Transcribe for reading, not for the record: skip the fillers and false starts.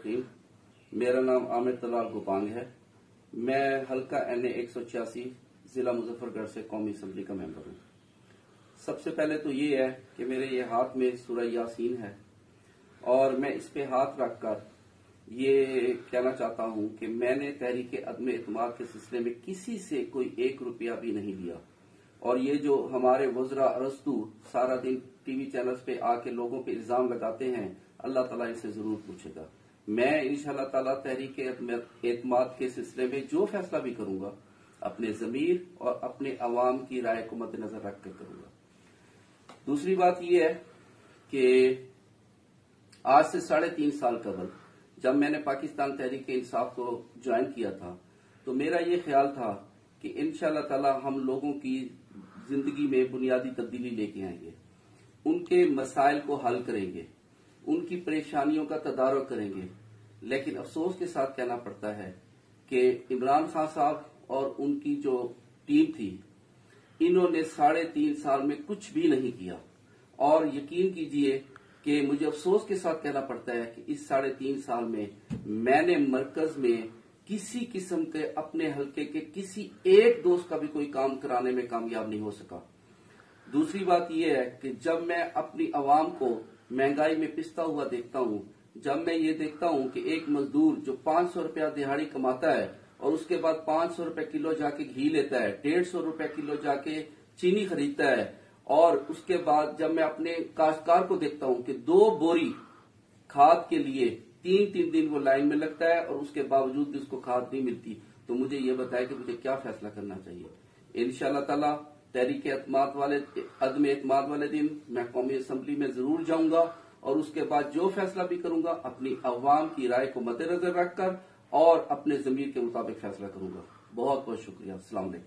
रहीम। मेरा नाम आमिर तलाल गोपांग है। मैं हल्का NA 186 जिला मुजफ्फरगढ़ से कौमी असम्बली का मेंबर हूँ। सबसे पहले तो ये है कि मेरे ये हाथ में सूरह यासीन है और मैं इस पे हाथ रखकर ये कहना चाहता हूँ कि मैंने तहरीक अदम एतमाद के सिलसिले में किसी से कोई 1 रुपया भी नहीं लिया। और ये जो हमारे वज़रा अरस्तु सारा दिन टीवी चैनल्स पे आके लोगों पे इल्जाम लगाते हैं, अल्लाह ताला इनसे जरूर पूछेगा। मैं इंशाअल्लाह ताला तहरीक एतमाद के सिलसिले में जो फैसला भी करूंगा अपने ज़मीर और अपने अवाम की राय को मद्देनजर रख कर करूंगा। दूसरी बात यह है कि आज से 3.5 साल कबल जब मैंने पाकिस्तान तहरीक इंसाफ को ज्वाइन किया था तो मेरा ये ख्याल था कि इंशाअल्लाह ताला हम लोगों की जिंदगी में बुनियादी तब्दीली लेके आएंगे, उनके मसाइल को हल करेंगे, उनकी परेशानियों का तदारुक करेंगे। लेकिन अफसोस के साथ कहना पड़ता है कि इमरान खान साहब और उनकी जो टीम थी, इन्होंने 3.5 साल में कुछ भी नहीं किया। और यकीन कीजिए कि मुझे अफसोस के साथ कहना पड़ता है कि इस 3.5 साल में मैंने मरकज में किसी किस्म के अपने हल्के के किसी एक दोस्त का भी कोई काम कराने में कामयाब नहीं हो सका। दूसरी बात यह है कि जब मैं अपनी आवाम को महंगाई में पिसता हुआ देखता हूं, जब मैं ये देखता हूं कि एक मजदूर जो 500 रुपया दिहाड़ी कमाता है और उसके बाद 500 रुपए किलो जाके घी लेता है, 150 रुपए किलो जाके चीनी खरीदता है, और उसके बाद जब मैं अपने काश्तकार को देखता हूं कि 2 बोरी खाद के लिए 3 दिन वो लाइन में लगता है और उसके बावजूद भी उसको खाद नहीं मिलती, तो मुझे ये बताया कि मुझे क्या फैसला करना चाहिए। इंशाअल्लाह ताला तहरीक अदम एतमाद वाले दिन मैं कौमी असम्बली में जरूर जाऊंगा और उसके बाद जो फैसला भी करूंगा अपनी अवाम की राय को मद्देनजर रखकर और अपने जमीर के मुताबिक फैसला करूंगा। बहुत बहुत शुक्रिया। अस्सलाम वालेकुम।